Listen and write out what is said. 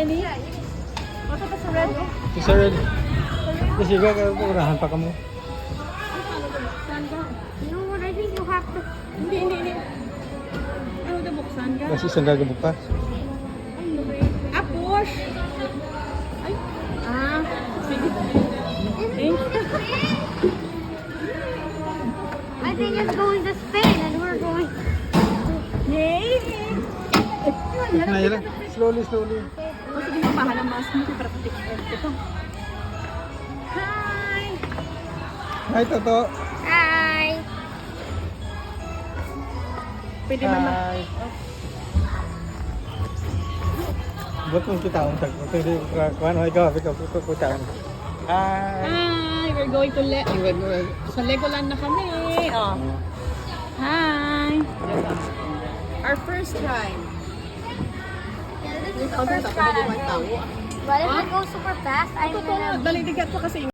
Any? Masa pa sa red? Sa red. Kasi ka, urahan pa ka mo. No, I think you have to. Hindi. Ano na buksan ka? Kasi isang gagabukas. Ah, push! Ay. Ah, sige. Thank you. I think it's going to spin and we're going. Yay! Naya lang. Slowly. O, sige mo, pahalang mas mo. Para patik-tik ito. Hi! Hi, Toto. Hi. Pwede man mag... Hi. Ba't mong kita ang tag? Pwede kuhan mo ikaw. Ikaw kita ang. Hi. Hi! We're going to sa Legoland na kami. Oh. Hi! Our first ride. Yeah, this is the first time. But if it goes super fast, I'm Ito, gonna. dali digat pa kasi